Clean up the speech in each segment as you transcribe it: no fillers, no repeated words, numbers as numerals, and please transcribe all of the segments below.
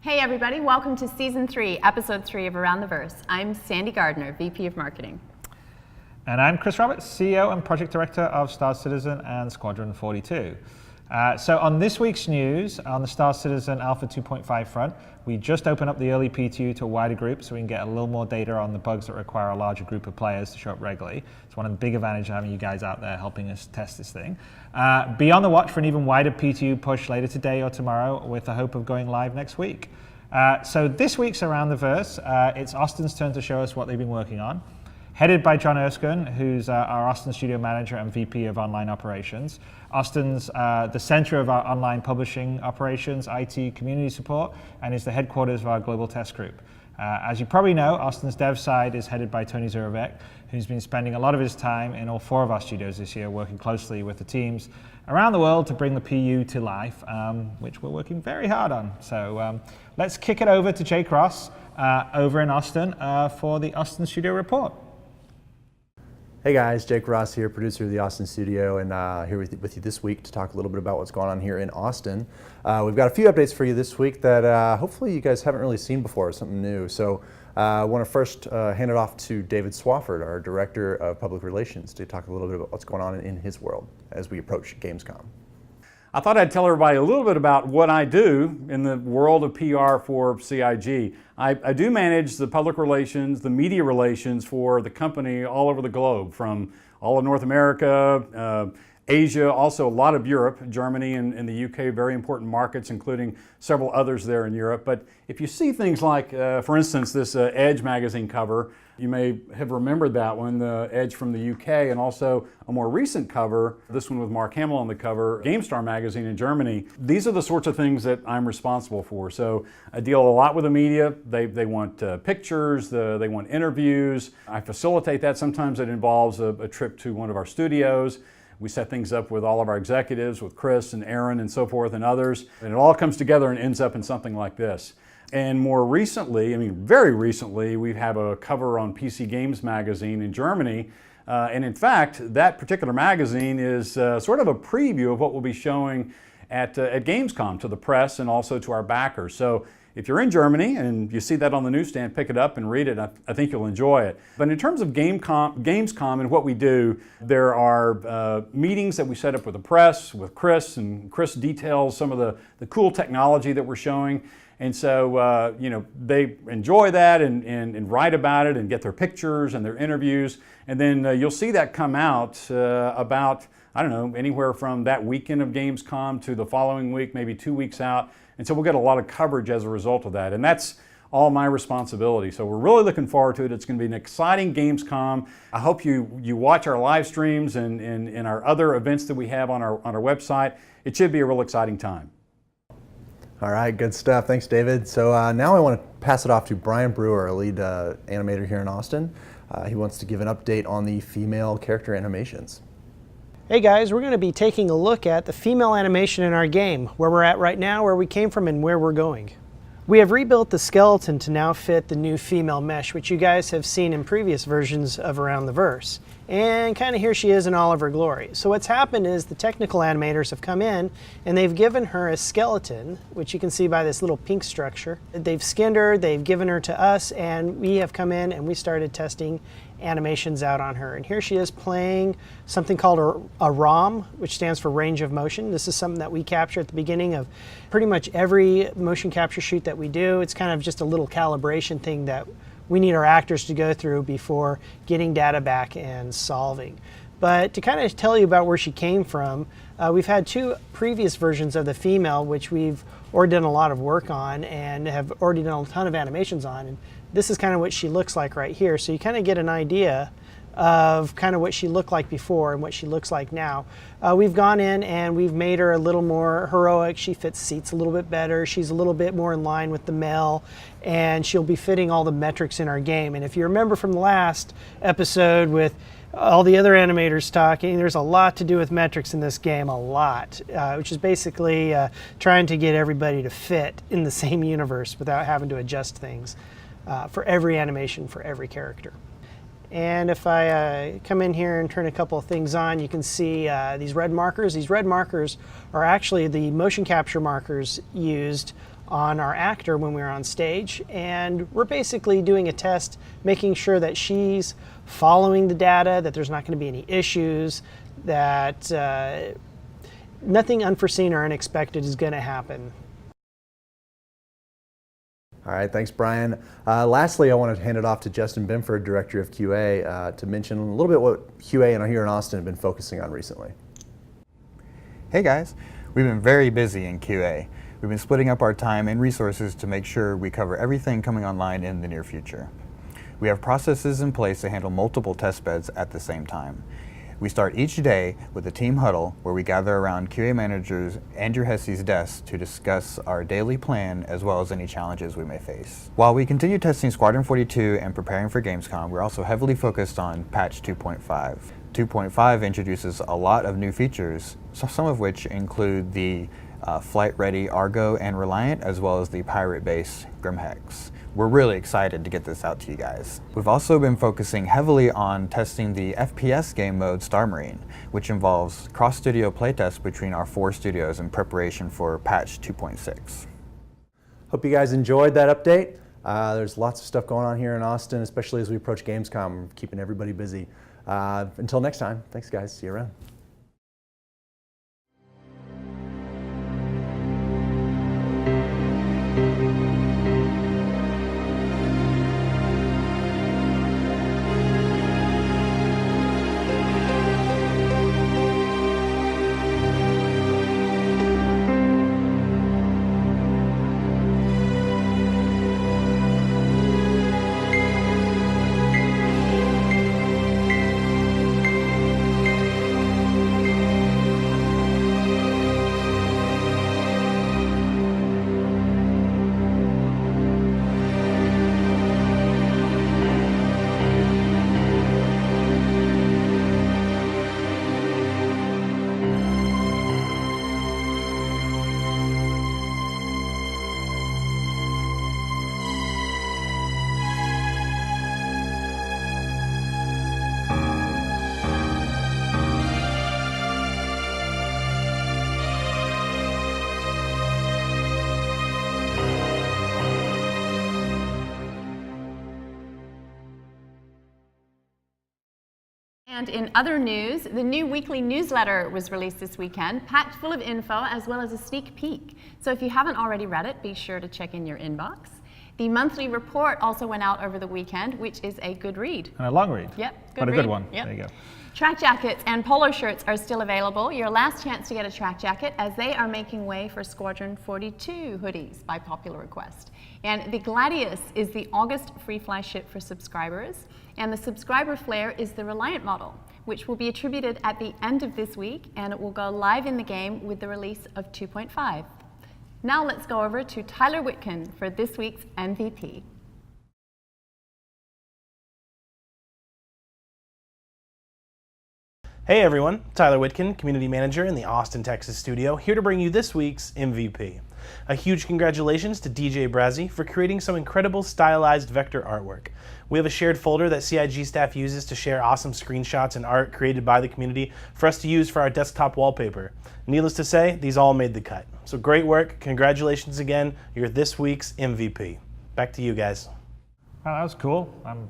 Hey everybody, welcome to Season 3, Episode 3 of Around the Verse. I'm Sandy Gardner, VP of Marketing. And I'm Chris Roberts, CEO and Project Director of Star Citizen and Squadron 42. So on this week's news, on the Star Citizen Alpha 2.5 front, we just opened up the early PTU to a wider group so we can get a little more data on the bugs that require a larger group of players to show up regularly. It's one of the big advantages of having you guys out there helping us test this thing. Be on the watch for an even wider PTU push later today or tomorrow with the hope of going live next week. So this week's Around the Verse, it's Austin's turn to show us what they've been working on. Headed by John Erskine, who's our Austin Studio Manager and VP of Online Operations. Austin's the center of our online publishing operations, IT, community support, and is the headquarters of our global test group. As you probably know, Austin's dev side is headed by Tony Zurovec, who's been spending a lot of his time in all 4 of our studios this year, working closely with the teams around the world to bring the PU to life, which we're working very hard on. So let's kick it over to Jake Ross over in Austin for the Austin Studio Report. Hey guys, Jake Ross here, producer of the Austin Studio, and here with you this week to talk a little bit about what's going on here in Austin. We've got a few updates for you this week that hopefully you guys haven't really seen before, something new. So I want to first hand it off to David Swafford, our Director of Public Relations, to talk a little bit about what's going on in his world as we approach Gamescom. I thought I'd tell everybody a little bit about what I do in the world of PR for CIG. I do manage the public relations, the media relations for the company all over the globe, from all of North America, Asia, also a lot of Europe, Germany and the UK, very important markets, including several others there in Europe. But if you see things like, for instance, this Edge magazine cover, you may have remembered that one, the Edge from the UK, and also a more recent cover, this one with Mark Hamill on the cover, GameStar magazine in Germany. These are the sorts of things that I'm responsible for. So I deal a lot with the media. They want pictures, they want interviews. I facilitate that. Sometimes it involves a trip to one of our studios. We set things up with all of our executives, with Chris and Aaron and so forth and others. And it all comes together and ends up in something like this. And more recently, very recently, we have a cover on PC Games magazine in Germany. And in fact, that particular magazine is sort of a preview of what we'll be showing at Gamescom to the press and also to our backers. So if you're in Germany and you see that on the newsstand, pick it up and read it. I think you'll enjoy it. But in terms of Gamescom and what we do, there are meetings that we set up with the press, with Chris, and Chris details some of the cool technology that we're showing. And so, they enjoy that and write about it and get their pictures and their interviews. And then you'll see that come out about, anywhere from that weekend of Gamescom to the following week, maybe 2 weeks out. And so we'll get a lot of coverage as a result of that. And that's all my responsibility. So we're really looking forward to it. It's going to be an exciting Gamescom. I hope you watch our live streams and our other events that we have on our website. It should be a real exciting time. All right, good stuff. Thanks, David. So now I want to pass it off to Brian Brewer, our lead animator here in Austin. He wants to give an update on the female character animations. Hey guys, we're going to be taking a look at the female animation in our game, where we're at right now, where we came from, and where we're going. We have rebuilt the skeleton to now fit the new female mesh, which you guys have seen in previous versions of Around the Verse. And kind of here she is in all of her glory. So what's happened is the technical animators have come in and they've given her a skeleton, which you can see by this little pink structure. They've skinned her, they've given her to us, and we have come in and we started testing animations out on her. And here she is playing something called a ROM, which stands for range of motion. This is something that we capture at the beginning of pretty much every motion capture shoot that we do. It's kind of just a little calibration thing that we need our actors to go through before getting data back and solving. But to kind of tell you about where she came from, we've had 2 previous versions of the female, which we've already done a lot of work on and have already done a ton of animations on. And this is kind of what she looks like right here. So you kind of get an idea of kind of what she looked like before and what she looks like now. We've gone in and we've made her a little more heroic. She fits seats a little bit better. She's a little bit more in line with the male, and she'll be fitting all the metrics in our game. And if you remember from the last episode with all the other animators talking, there's a lot to do with metrics in this game, a lot, which is basically trying to get everybody to fit in the same universe without having to adjust things for every animation, for every character. And if I come in here and turn a couple of things on, you can see these red markers. These red markers are actually the motion capture markers used on our actor when we were on stage. And we're basically doing a test, making sure that she's following the data, that there's not going to be any issues, that nothing unforeseen or unexpected is going to happen. All right, thanks, Brian. Lastly, I want to hand it off to Justin Bimford, Director of QA, to mention a little bit what QA and here in Austin have been focusing on recently. Hey guys, we've been very busy in QA. We've been splitting up our time and resources to make sure we cover everything coming online in the near future. We have processes in place to handle multiple test beds at the same time. We start each day with a team huddle where we gather around QA managers Andrew Hesse's desk to discuss our daily plan as well as any challenges we may face. While we continue testing Squadron 42 and preparing for Gamescom, we're also heavily focused on patch 2.5. 2.5 introduces a lot of new features, some of which include the flight-ready Argo and Reliant, as well as the pirate base Grimhex. We're really excited to get this out to you guys. We've also been focusing heavily on testing the FPS game mode Star Marine, which involves cross-studio playtests between our 4 studios in preparation for patch 2.6. Hope you guys enjoyed that update. There's lots of stuff going on here in Austin, especially as we approach Gamescom, keeping everybody busy. Until next time, thanks guys, see you around. And in other news, the new weekly newsletter was released this weekend, packed full of info as well as a sneak peek. So if you haven't already read it, be sure to check in your inbox. The monthly report also went out over the weekend, which is a good read. And a long read. Yep, But a good one. Yep. There you go. Track jackets and polo shirts are still available. Your last chance to get a track jacket, as they are making way for Squadron 42 hoodies by popular request. And the Gladius is the August free fly ship for subscribers. And the subscriber flare is the Reliant model, which will be attributed at the end of this week, and it will go live in the game with the release of 2.5. Now let's go over to Tyler Whitkin for this week's MVP. Hey everyone, Tyler Whitkin, Community Manager in the Austin, Texas studio, here to bring you this week's MVP. A huge congratulations to DJ Brazzi for creating some incredible stylized vector artwork. We have a shared folder that CIG staff uses to share awesome screenshots and art created by the community for us to use for our desktop wallpaper. Needless to say, these all made the cut. So great work, congratulations again, you're this week's MVP. Back to you guys. Well, that was cool. I'm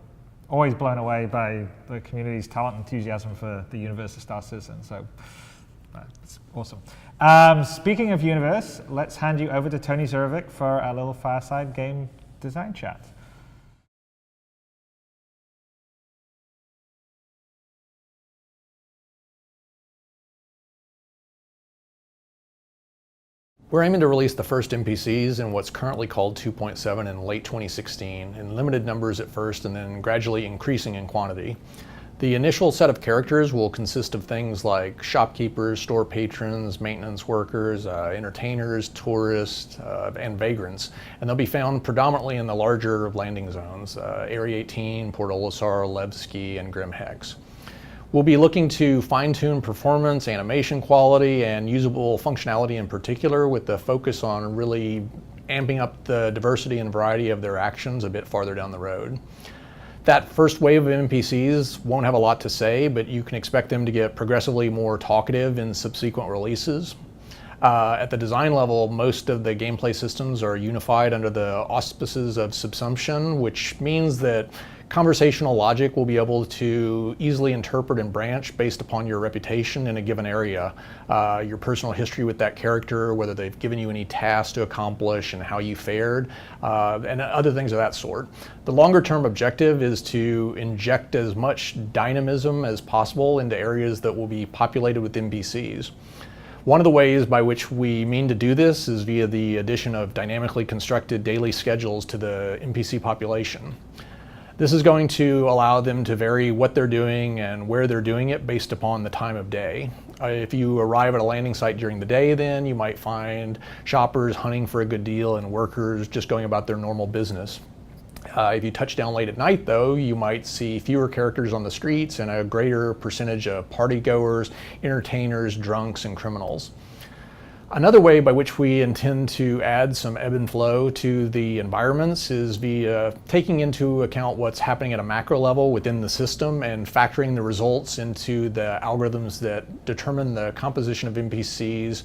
always blown away by the community's talent and enthusiasm for the universe of Star Citizen, so it's awesome. Speaking of universe, let's hand you over to Tony Zurovic for our little fireside game design chat. We're aiming to release the first NPCs in what's currently called 2.7 in late 2016, in limited numbers at first and then gradually increasing in quantity. The initial set of characters will consist of things like shopkeepers, store patrons, maintenance workers, entertainers, tourists, and vagrants, and they'll be found predominantly in the larger landing zones, Area 18, Port Olisar, Levski, and Grimhex. We'll be looking to fine-tune performance, animation quality, and usable functionality in particular, with the focus on really amping up the diversity and variety of their actions a bit farther down the road. That first wave of NPCs won't have a lot to say, but you can expect them to get progressively more talkative in subsequent releases. At the design level, most of the gameplay systems are unified under the auspices of subsumption, which means that conversational logic will be able to easily interpret and branch based upon your reputation in a given area, your personal history with that character, whether they've given you any tasks to accomplish and how you fared, and other things of that sort. The longer term objective is to inject as much dynamism as possible into areas that will be populated with NPCs. One of the ways by which we mean to do this is via the addition of dynamically constructed daily schedules to the NPC population. This is going to allow them to vary what they're doing and where they're doing it based upon the time of day. If you arrive at a landing site during the day, then you might find shoppers hunting for a good deal and workers just going about their normal business. If you touch down late at night, though, you might see fewer characters on the streets and a greater percentage of partygoers, entertainers, drunks, and criminals. Another way by which we intend to add some ebb and flow to the environments is via taking into account what's happening at a macro level within the system and factoring the results into the algorithms that determine the composition of NPCs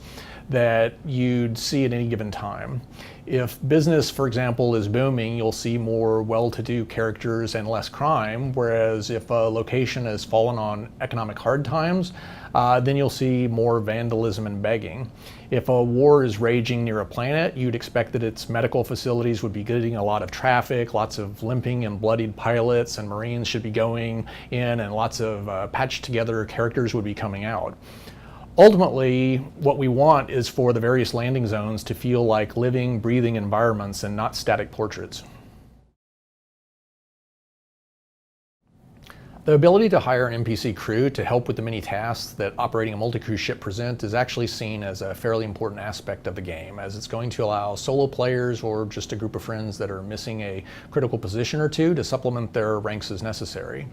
that you'd see at any given time. If business, for example, is booming, you'll see more well-to-do characters and less crime, whereas if a location has fallen on economic hard times, then you'll see more vandalism and begging. If a war is raging near a planet, you'd expect that its medical facilities would be getting a lot of traffic, lots of limping and bloodied pilots and Marines should be going in, and lots of patched together characters would be coming out. Ultimately, what we want is for the various landing zones to feel like living, breathing environments and not static portraits. The ability to hire an NPC crew to help with the many tasks that operating a multi-crew ship present is actually seen as a fairly important aspect of the game, as it's going to allow solo players or just a group of friends that are missing a critical position or two to supplement their ranks as necessary.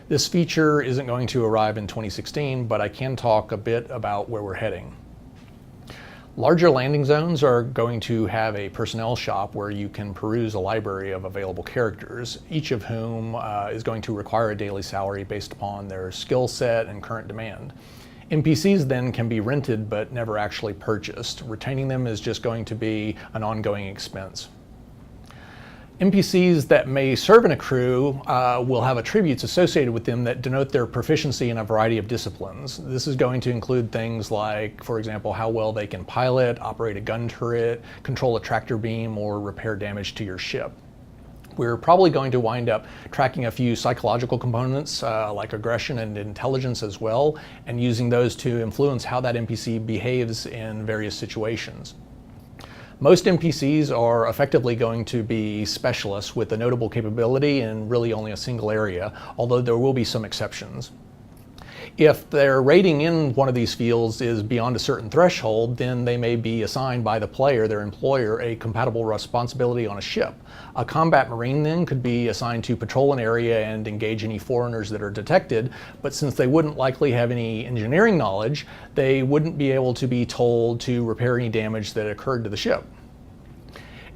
This feature isn't going to arrive in 2016, but I can talk a bit about where we're heading. Larger landing zones are going to have a personnel shop where you can peruse a library of available characters, each of whom is going to require a daily salary based upon their skill set and current demand. NPCs then can be rented but never actually purchased. Retaining them is just going to be an ongoing expense. NPCs that may serve in a crew will have attributes associated with them that denote their proficiency in a variety of disciplines. This is going to include things like, for example, how well they can pilot, operate a gun turret, control a tractor beam, or repair damage to your ship. We're probably going to wind up tracking a few psychological components like aggression and intelligence as well, and using those to influence how that NPC behaves in various situations. Most NPCs are effectively going to be specialists with a notable capability in really only a single area, although there will be some exceptions. If their rating in one of these fields is beyond a certain threshold, then they may be assigned by the player, their employer, a compatible responsibility on a ship. A combat marine then could be assigned to patrol an area and engage any foreigners that are detected, but since they wouldn't likely have any engineering knowledge, they wouldn't be able to be told to repair any damage that occurred to the ship.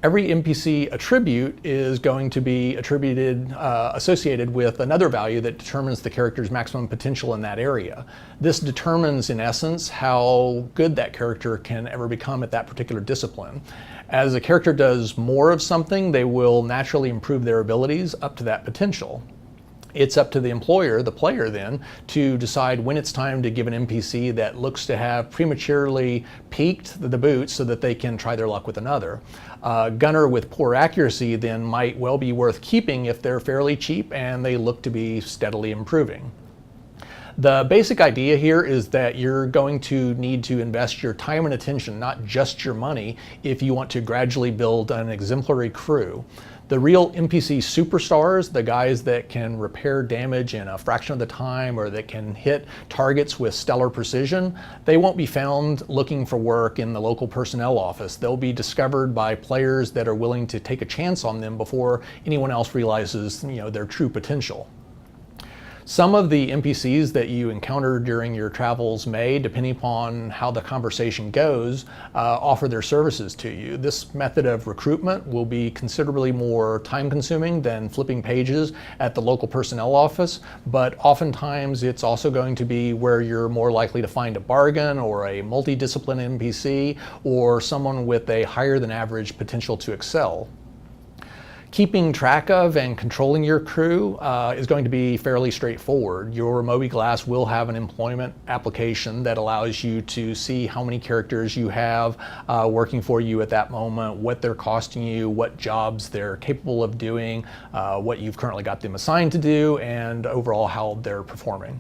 Every NPC attribute is going to be associated with another value that determines the character's maximum potential in that area. This determines, in essence, how good that character can ever become at that particular discipline. As a character does more of something, they will naturally improve their abilities up to that potential. It's up to the employer, the player then, to decide when it's time to give an NPC that looks to have prematurely peaked the boots so that they can try their luck with another. A gunner with poor accuracy then might well be worth keeping if they're fairly cheap and they look to be steadily improving. The basic idea here is that you're going to need to invest your time and attention, not just your money, if you want to gradually build an exemplary crew. The real NPC superstars, the guys that can repair damage in a fraction of the time or that can hit targets with stellar precision, they won't be found looking for work in the local personnel office. They'll be discovered by players that are willing to take a chance on them before anyone else realizes, their true potential. Some of the NPCs that you encounter during your travels may, depending upon how the conversation goes, offer their services to you. This method of recruitment will be considerably more time-consuming than flipping pages at the local personnel office, but oftentimes it's also going to be where you're more likely to find a bargain or a multidiscipline NPC or someone with a higher than average potential to excel. Keeping track of and controlling your crew is going to be fairly straightforward. Your mobiGlas will have an employment application that allows you to see how many characters you have working for you at that moment, what they're costing you, what jobs they're capable of doing, what you've currently got them assigned to do, and overall how they're performing.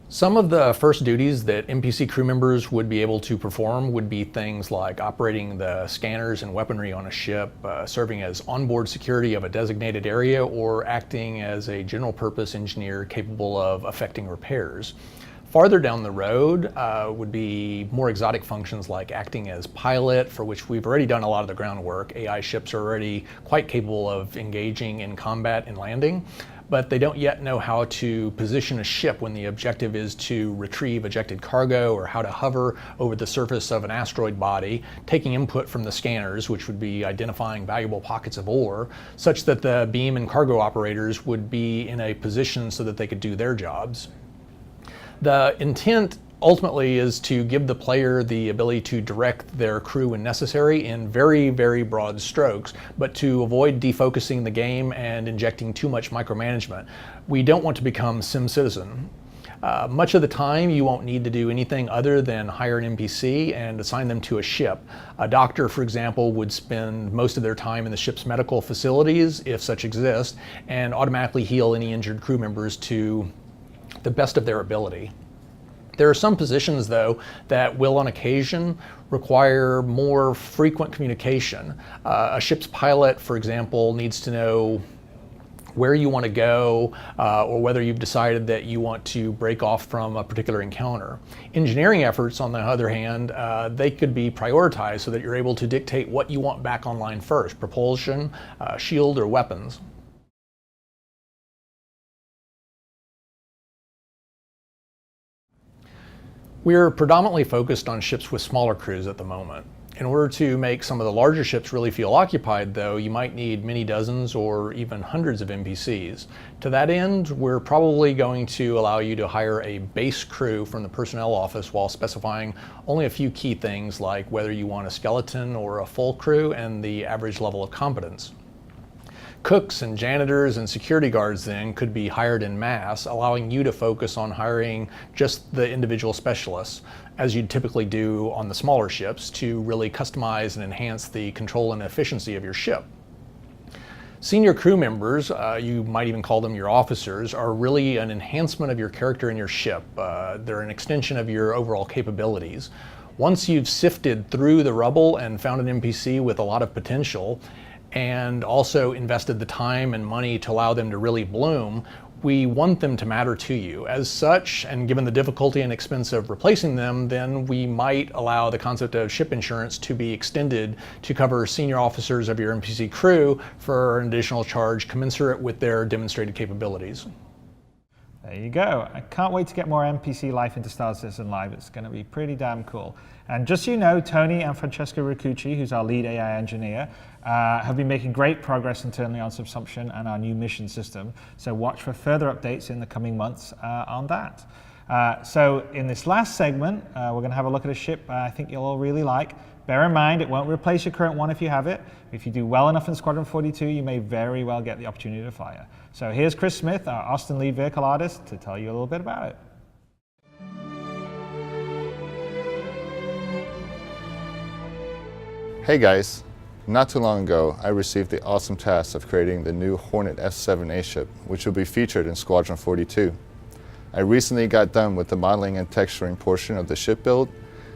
Some of the first duties that NPC crew members would be able to perform would be things like operating the scanners and weaponry on a ship, serving as onboard security of a designated area, or acting as a general purpose engineer capable of effecting repairs. Farther down the road would be more exotic functions like acting as pilot, for which we've already done a lot of the groundwork. AI ships are already quite capable of engaging in combat and landing, but they don't yet know how to position a ship when the objective is to retrieve ejected cargo, or how to hover over the surface of an asteroid body, taking input from the scanners, which would be identifying valuable pockets of ore, such that the beam and cargo operators would be in a position so that they could do their jobs. The intent ultimately is to give the player the ability to direct their crew when necessary in very, very broad strokes, but to avoid defocusing the game and injecting too much micromanagement. We don't want to become SimCitizen. Much of the time you won't need to do anything other than hire an NPC and assign them to a ship. A doctor, for example, would spend most of their time in the ship's medical facilities, if such exist, and automatically heal any injured crew members to the best of their ability. There are some positions, though, that will on occasion require more frequent communication. A ship's pilot, for example, needs to know where you want to go, or whether you've decided that you want to break off from a particular encounter. Engineering efforts, on the other hand, they could be prioritized so that you're able to dictate what you want back online first: propulsion, shield, or weapons. We're predominantly focused on ships with smaller crews at the moment. In order to make some of the larger ships really feel occupied, though, you might need many dozens or even hundreds of NPCs. To that end, we're probably going to allow you to hire a base crew from the personnel office while specifying only a few key things, like whether you want a skeleton or a full crew and the average level of competence. Cooks and janitors and security guards then could be hired en masse, allowing you to focus on hiring just the individual specialists, as you'd typically do on the smaller ships, to really customize and enhance the control and efficiency of your ship. Senior crew members, you might even call them your officers, are really an enhancement of your character and your ship. They're an extension of your overall capabilities. Once you've sifted through the rubble and found an NPC with a lot of potential, and also invested the time and money to allow them to really bloom, we want them to matter to you. As such, and given the difficulty and expense of replacing them, then we might allow the concept of ship insurance to be extended to cover senior officers of your NPC crew for an additional charge commensurate with their demonstrated capabilities. There you go. I can't wait to get more NPC life into Star Citizen Live. It's going to be pretty damn cool. And just so you know, Tony and Francesca Riccucci, who's our lead AI engineer, have been making great progress internally on Subsumption and our new mission system. So watch for further updates in the coming months on that. So in this last segment, we're going to have a look at a ship I think you'll all really like. Bear in mind, it won't replace your current one if you have it. If you do well enough in Squadron 42, you may very well get the opportunity to fly her. So here's Chris Smith, our Austin lead vehicle artist, to tell you a little bit about it. Hey guys, not too long ago, I received the awesome task of creating the new Hornet F7A ship, which will be featured in Squadron 42. I recently got done with the modeling and texturing portion of the ship build,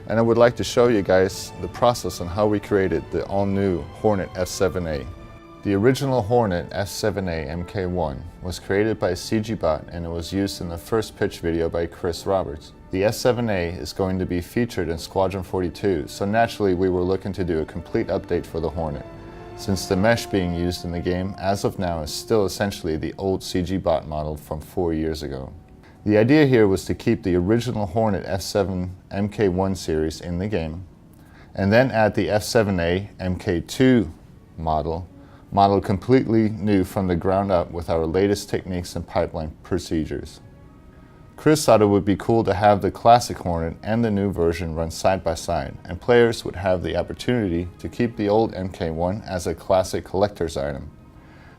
and I would like to show you guys the process on how we created the all-new Hornet F7A. The original Hornet F7A Mk1 was created by CGBot, and it was used in the first pitch video by Chris Roberts. The S7A is going to be featured in Squadron 42, so naturally we were looking to do a complete update for the Hornet. since the mesh being used in the game as of now is still essentially the old CG bot model from 4 years ago. The idea here was to keep the original Hornet F7 MK1 series in the game, and then add the F7A MK2 model completely new from the ground up with our latest techniques and pipeline procedures. Chris thought it would be cool to have the classic Hornet and the new version run side by side, and players would have the opportunity to keep the old MK1 as a classic collector's item.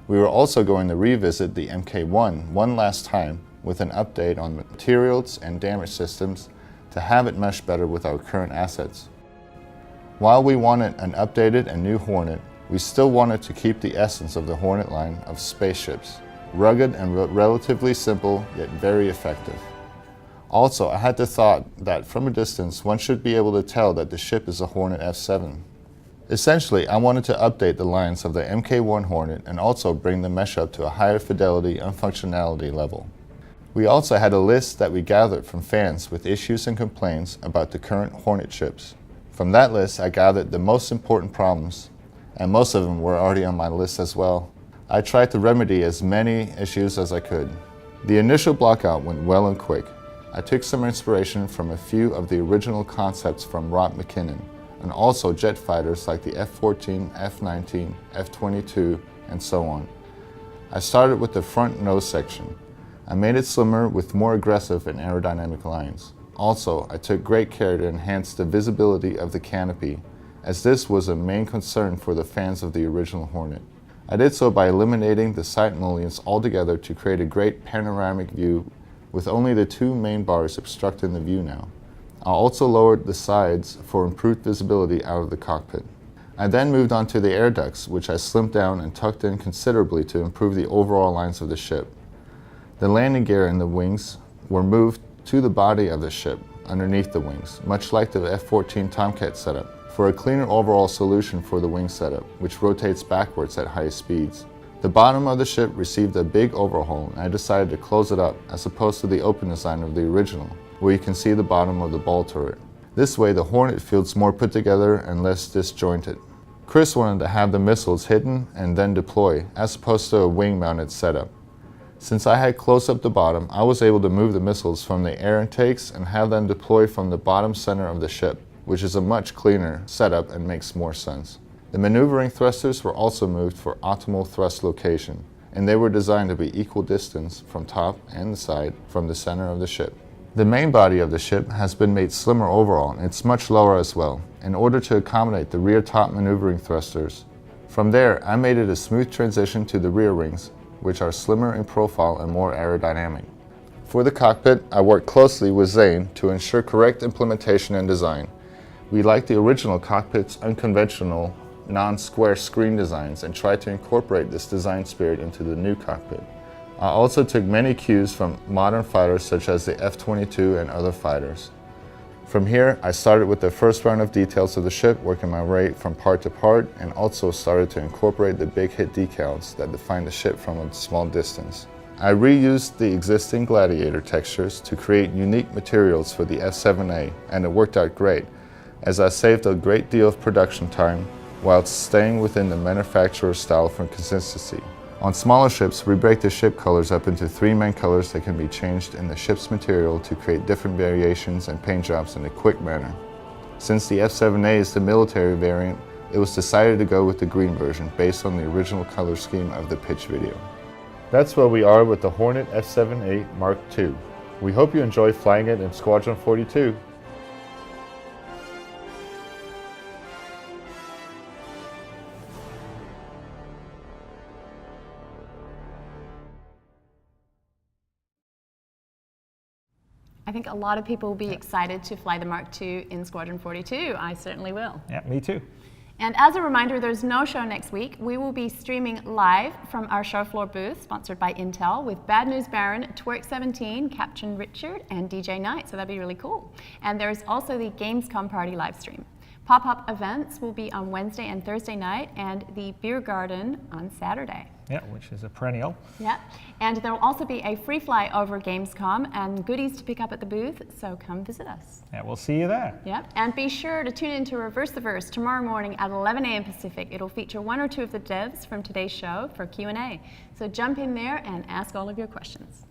We were also going to revisit the MK1 one last time with an update on materials and damage systems to have it mesh better with our current assets. While we wanted an updated and new Hornet, we still wanted to keep the essence of the Hornet line of spaceships, rugged and relatively simple yet very effective. Also, I had the thought that from a distance one should be able to tell that the ship is a Hornet F7. Essentially, I wanted to update the lines of the MK1 Hornet and also bring the mesh up to a higher fidelity and functionality level. We also had a list that we gathered from fans with issues and complaints about the current Hornet ships. From that list, I gathered the most important problems, and most of them were already on my list as well. I tried to remedy as many issues as I could. The initial blockout went well and quick. I took some inspiration from a few of the original concepts from Rob McKinnon, and also jet fighters like the F-14, F-19, F-22, and so on. I started with the front nose section. I made it slimmer with more aggressive and aerodynamic lines. Also, I took great care to enhance the visibility of the canopy, as this was a main concern for the fans of the original Hornet. I did so by eliminating the side mullions altogether to create a great panoramic view with only the two main bars obstructing the view now. I also lowered the sides for improved visibility out of the cockpit. I then moved on to the air ducts, which I slimmed down and tucked in considerably to improve the overall lines of the ship. The landing gear and the wings were moved to the body of the ship, underneath the wings, much like the F-14 Tomcat setup, for a cleaner overall solution for the wing setup, which rotates backwards at high speeds. The bottom of the ship received a big overhaul, and I decided to close it up as opposed to the open design of the original, where you can see the bottom of the ball turret. This way the Hornet feels more put together and less disjointed. Chris wanted to have the missiles hidden and then deploy, as opposed to a wing-mounted setup. Since I had closed up the bottom, I was able to move the missiles from the air intakes and have them deploy from the bottom center of the ship, which is a much cleaner setup and makes more sense. The maneuvering thrusters were also moved for optimal thrust location, and they were designed to be equal distance from top and the side from the center of the ship. The main body of the ship has been made slimmer overall, and it's much lower as well, in order to accommodate the rear top maneuvering thrusters. From there, I made it a smooth transition to the rear wings, which are slimmer in profile and more aerodynamic. For the cockpit, I worked closely with Zane to ensure correct implementation and design. We liked the original cockpit's unconventional, non-square screen designs and tried to incorporate this design spirit into the new cockpit. I also took many cues from modern fighters such as the F-22 and other fighters. From here, I started with the first round of details of the ship, working my way from part to part, and also started to incorporate the big hit decals that define the ship from a small distance. I reused the existing Gladiator textures to create unique materials for the F7A, and it worked out great, as I saved a great deal of production time while staying within the manufacturer's style for consistency. On smaller ships, we break the ship colors up into 3 main colors that can be changed in the ship's material to create different variations and paint jobs in a quick manner. Since the F7A is the military variant, it was decided to go with the green version based on the original color scheme of the pitch video. That's where we are with the Hornet F7A Mark II. We hope you enjoy flying it in Squadron 42. I think a lot of people will be excited to fly the Mark II in Squadron 42. I certainly will. Yeah, me too. And as a reminder, there's no show next week. We will be streaming live from our show floor booth, sponsored by Intel, with Bad News Baron, Twerk17, Captain Richard, and DJ Knight, so that'd be really cool. And there's also the Gamescom Party live stream. Pop-up events will be on Wednesday and Thursday night, and the Beer Garden on Saturday. Yeah, which is a perennial. Yeah, and there will also be a free fly over Gamescom and goodies to pick up at the booth, so come visit us. Yeah, we'll see you there. Yeah, and be sure to tune in to Reverse the Verse tomorrow morning at 11 a.m. Pacific. It'll feature one or two of the devs from today's show for Q&A. So jump in there and ask all of your questions.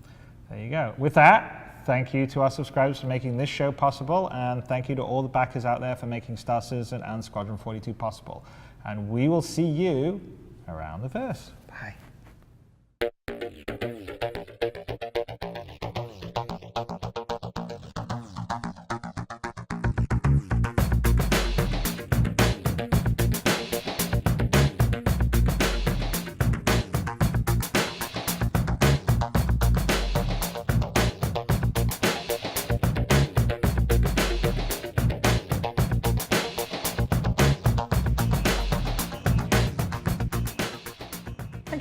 There you go. With that, thank you to our subscribers for making this show possible, and thank you to all the backers out there for making Star Citizen and Squadron 42 possible. And we will see you around the verse. Bye.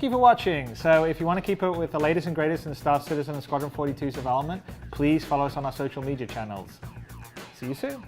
Thank you for watching. So if you want to keep up with the latest and greatest in Star Citizen and Squadron 42's development, please follow us on our social media channels. See you soon.